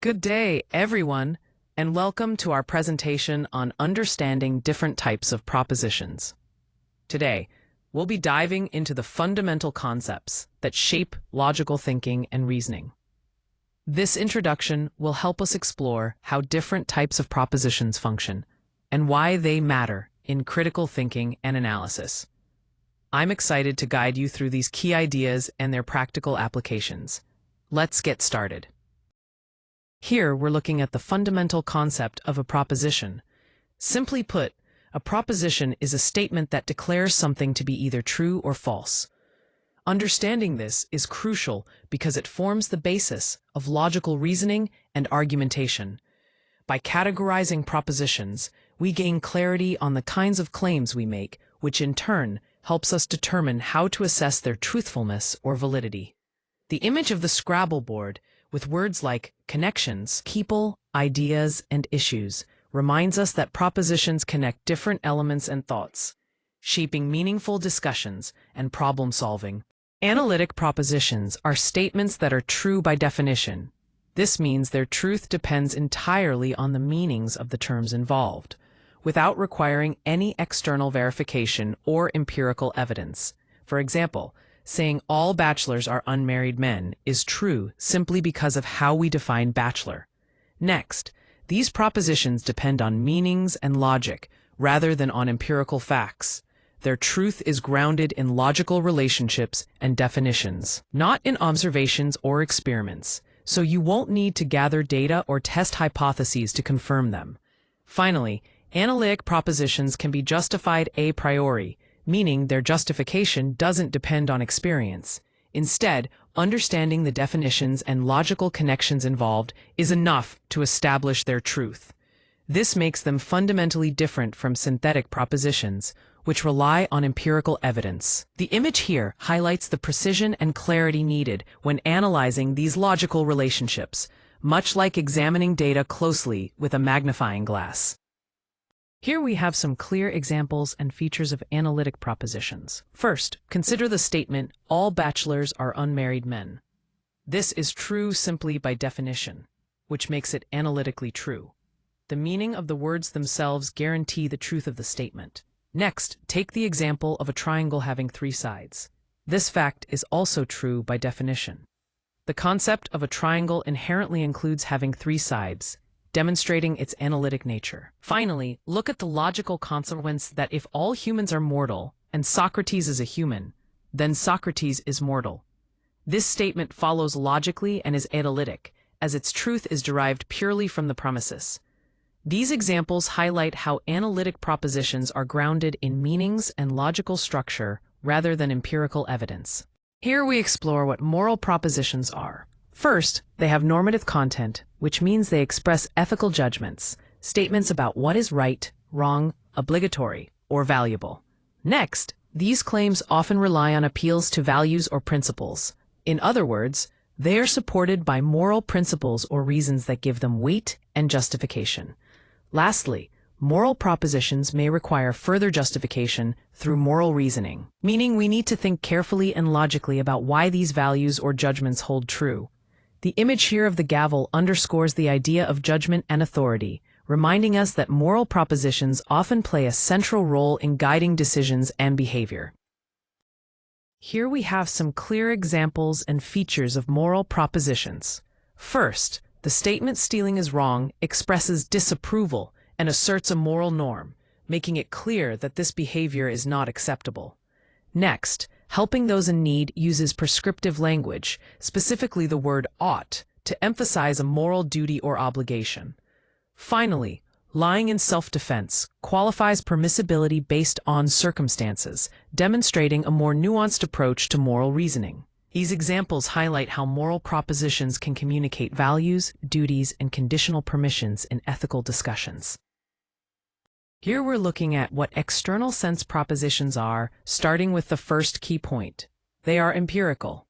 Good day, everyone, and welcome to our presentation on understanding different types of propositions. Today, we'll be diving into the fundamental concepts that shape logical thinking and reasoning. This introduction will help us explore how different types of propositions function and why they matter in critical thinking and analysis. I'm excited to guide you through these key ideas and their practical applications. Let's get started. Here, we're looking at the fundamental concept of a proposition. Simply put, a proposition is a statement that declares something to be either true or false. Understanding this is crucial because it forms the basis of logical reasoning and argumentation. By categorizing propositions, we gain clarity on the kinds of claims we make, which in turn helps us determine how to assess their truthfulness or validity. The image of the Scrabble board, with words like connections, people, ideas, and issues, reminds us that propositions connect different elements and thoughts, shaping meaningful discussions and problem-solving. Analytic propositions are statements that are true by definition. This means their truth depends entirely on the meanings of the terms involved, without requiring any external verification or empirical evidence. For example, saying all bachelors are unmarried men is true simply because of how we define bachelor. Next, these propositions depend on meanings and logic rather than on empirical facts. Their truth is grounded in logical relationships and definitions, not in observations or experiments, so you won't need to gather data or test hypotheses to confirm them. Finally, analytic propositions can be justified a priori, meaning their justification doesn't depend on experience. Instead, understanding the definitions and logical connections involved is enough to establish their truth. This makes them fundamentally different from synthetic propositions, which rely on empirical evidence. The image here highlights the precision and clarity needed when analyzing these logical relationships, much like examining data closely with a magnifying glass. Here we have some clear examples and features of analytic propositions. First, consider the statement, all bachelors are unmarried men. This is true simply by definition, which makes it analytically true. The meaning of the words themselves guarantee the truth of the statement. Next, take the example of a triangle having three sides. This fact is also true by definition. The concept of a triangle inherently includes having three sides, demonstrating its analytic nature. Finally, look at the logical consequence that if all humans are mortal, and Socrates is a human, then Socrates is mortal. This statement follows logically and is analytic, as its truth is derived purely from the premises. These examples highlight how analytic propositions are grounded in meanings and logical structure rather than empirical evidence. Here we explore what moral propositions are. First, they have normative content, which means they express ethical judgments, statements about what is right, wrong, obligatory, or valuable. Next, these claims often rely on appeals to values or principles. In other words, they are supported by moral principles or reasons that give them weight and justification. Lastly, moral propositions may require further justification through moral reasoning, meaning we need to think carefully and logically about why these values or judgments hold true. The image here of the gavel underscores the idea of judgment and authority, reminding us that moral propositions often play a central role in guiding decisions and behavior. Here we have some clear examples and features of moral propositions. First, the statement stealing is wrong expresses disapproval and asserts a moral norm, making it clear that this behavior is not acceptable. Next, helping those in need uses prescriptive language, specifically the word ought, to emphasize a moral duty or obligation. Finally, lying in self-defense qualifies permissibility based on circumstances, demonstrating a more nuanced approach to moral reasoning. These examples highlight how moral propositions can communicate values, duties, and conditional permissions in ethical discussions. Here we're looking at what external sense propositions are, starting with the first key point. They are empirical.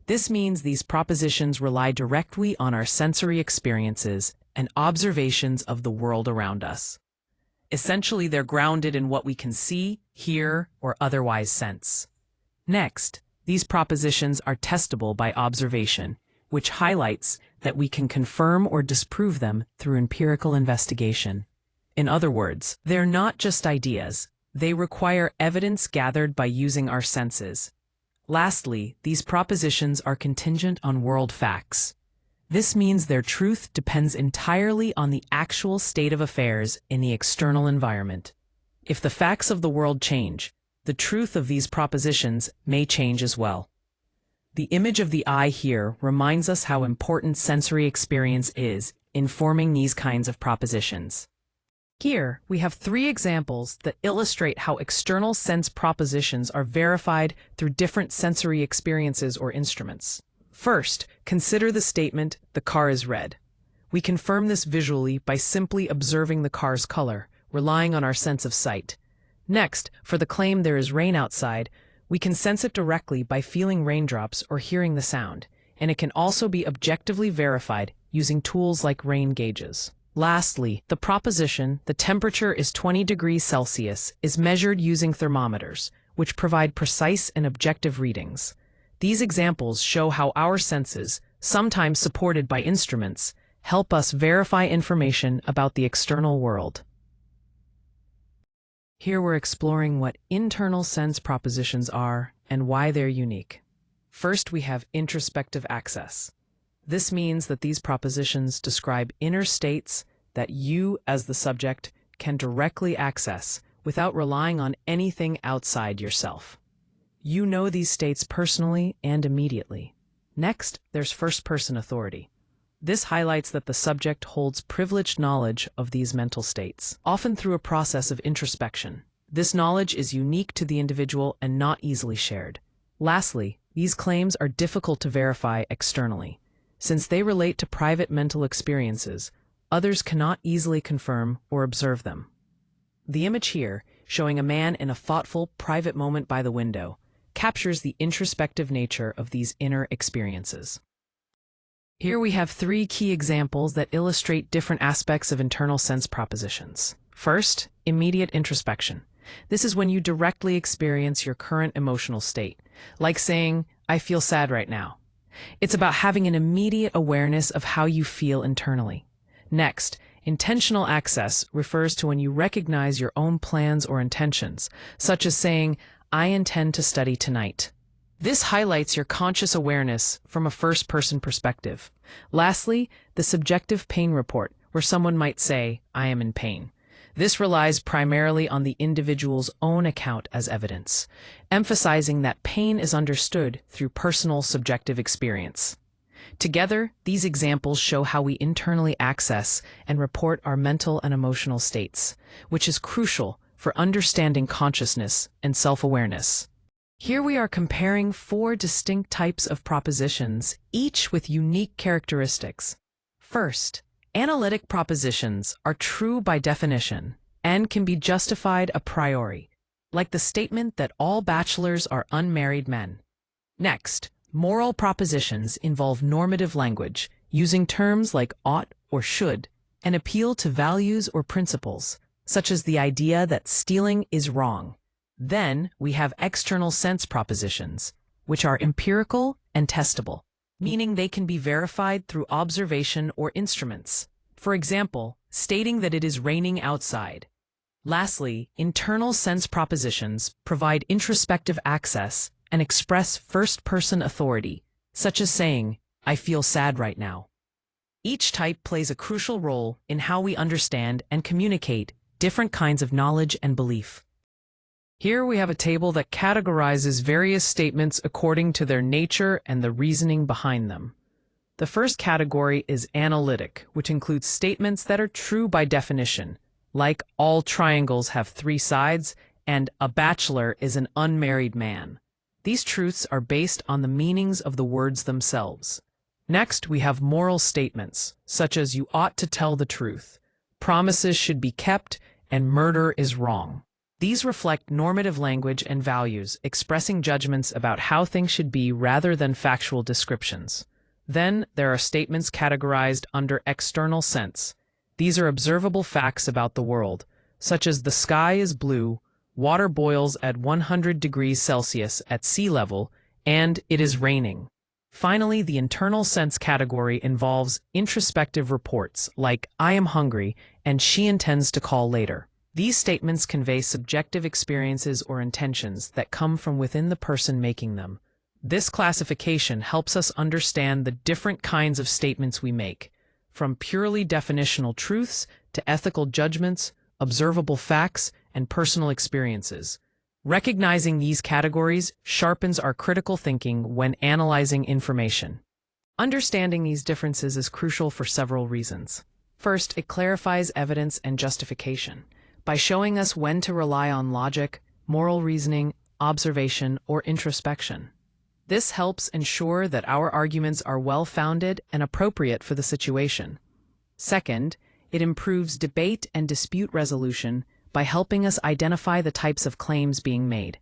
This means these propositions rely directly on our sensory experiences and observations of the world around us. Essentially, they're grounded in what we can see, hear, or otherwise sense. Next, these propositions are testable by observation, which highlights that we can confirm or disprove them through empirical investigation. In other words, they're not just ideas, they require evidence gathered by using our senses. Lastly, these propositions are contingent on world facts. This means their truth depends entirely on the actual state of affairs in the external environment. If the facts of the world change, the truth of these propositions may change as well. The image of the eye here reminds us how important sensory experience is in forming these kinds of propositions. Here, we have 3 examples that illustrate how external sense propositions are verified through different sensory experiences or instruments. First, consider the statement, "The car is red." We confirm this visually by simply observing the car's color, relying on our sense of sight. Next, for the claim, "There is rain outside," we can sense it directly by feeling raindrops or hearing the sound, and it can also be objectively verified using tools like rain gauges. Lastly, the proposition, "The temperature is 20 degrees Celsius," is measured using thermometers, which provide precise and objective readings. These examples show how our senses, sometimes supported by instruments, help us verify information about the external world. Here we're exploring what internal sense propositions are and why they're unique. First, we have introspective access. This means that these propositions describe inner states that you, as the subject, can directly access without relying on anything outside yourself. You know these states personally and immediately. Next, there's first-person authority. This highlights that the subject holds privileged knowledge of these mental states, often through a process of introspection. This knowledge is unique to the individual and not easily shared. Lastly, these claims are difficult to verify externally. Since they relate to private mental experiences, others cannot easily confirm or observe them. The image here, showing a man in a thoughtful, private moment by the window, captures the introspective nature of these inner experiences. Here we have 3 key examples that illustrate different aspects of internal sense propositions. First, immediate introspection. This is when you directly experience your current emotional state, like saying, "I feel sad right now." It's about having an immediate awareness of how you feel internally. Next, intentional access refers to when you recognize your own plans or intentions, such as saying, "I intend to study tonight." This highlights your conscious awareness from a first-person perspective. Lastly, the subjective pain report, where someone might say, "I am in pain." This relies primarily on the individual's own account as evidence, emphasizing that pain is understood through personal subjective experience. Together, these examples show how we internally access and report our mental and emotional states, which is crucial for understanding consciousness and self-awareness. Here we are comparing 4 distinct types of propositions, each with unique characteristics. First, analytic propositions are true by definition and can be justified a priori, like the statement that all bachelors are unmarried men. Next, moral propositions involve normative language, using terms like ought or should, and appeal to values or principles, such as the idea that stealing is wrong. Then we have external sense propositions, which are empirical and testable, meaning they can be verified through observation or instruments. For example, stating that it is raining outside. Lastly, internal sense propositions provide introspective access and express first-person authority, such as saying, "I feel sad right now." Each type plays a crucial role in how we understand and communicate different kinds of knowledge and belief. Here we have a table that categorizes various statements according to their nature and the reasoning behind them. The first category is analytic, which includes statements that are true by definition, like all triangles have 3 sides and a bachelor is an unmarried man. These truths are based on the meanings of the words themselves. Next, we have moral statements, such as "you ought to tell the truth," "promises should be kept," and "murder is wrong." These reflect normative language and values, expressing judgments about how things should be rather than factual descriptions. Then, there are statements categorized under external sense. These are observable facts about the world, such as the sky is blue, water boils at 100 degrees Celsius at sea level, and it is raining. Finally, the internal sense category involves introspective reports like, "I am hungry," and "she intends to call later." These statements convey subjective experiences or intentions that come from within the person making them. This classification helps us understand the different kinds of statements we make, from purely definitional truths to ethical judgments, observable facts, and personal experiences. Recognizing these categories sharpens our critical thinking when analyzing information. Understanding these differences is crucial for several reasons. First, it clarifies evidence and justification by showing us when to rely on logic, moral reasoning, observation, or introspection. This helps ensure that our arguments are well-founded and appropriate for the situation. Second, it improves debate and dispute resolution by helping us identify the types of claims being made.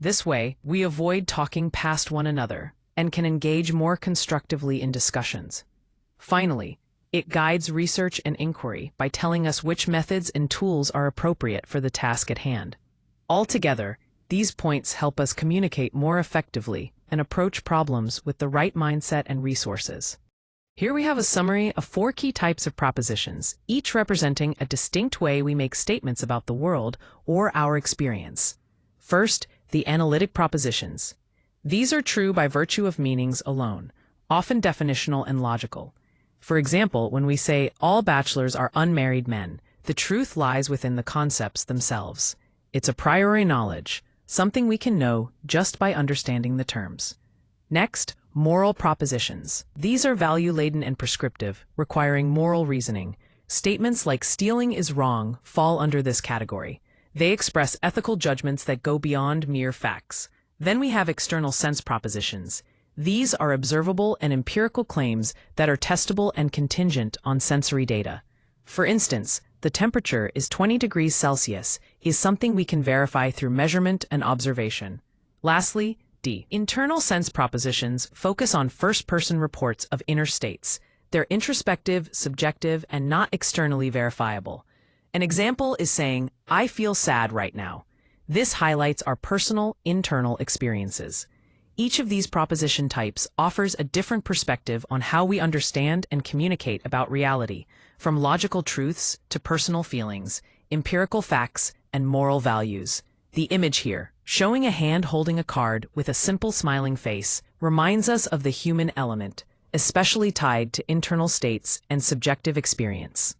This way, we avoid talking past one another and can engage more constructively in discussions. Finally, it guides research and inquiry by telling us which methods and tools are appropriate for the task at hand. Altogether, these points help us communicate more effectively and approach problems with the right mindset and resources. Here we have a summary of 4 key types of propositions, each representing a distinct way we make statements about the world or our experience. First, the analytic propositions. These are true by virtue of meanings alone, often definitional and logical. For example, when we say all bachelors are unmarried men, the truth lies within the concepts themselves. It's a priori knowledge, something we can know just by understanding the terms. Next, moral propositions. These are value-laden and prescriptive, requiring moral reasoning. Statements like "stealing is wrong" fall under this category. They express ethical judgments that go beyond mere facts. Then we have external sense propositions. These are observable and empirical claims that are testable and contingent on sensory data. For instance, the temperature is 20 degrees Celsius is something we can verify through measurement and observation. Lastly, D. Internal sense propositions focus on first-person reports of inner states. They're introspective, subjective, and not externally verifiable. An example is saying, "I feel sad right now." This highlights our personal, internal experiences. Each of these proposition types offers a different perspective on how we understand and communicate about reality, from logical truths to personal feelings, empirical facts, and moral values. The image here, showing a hand holding a card with a simple smiling face, reminds us of the human element, especially tied to internal states and subjective experience.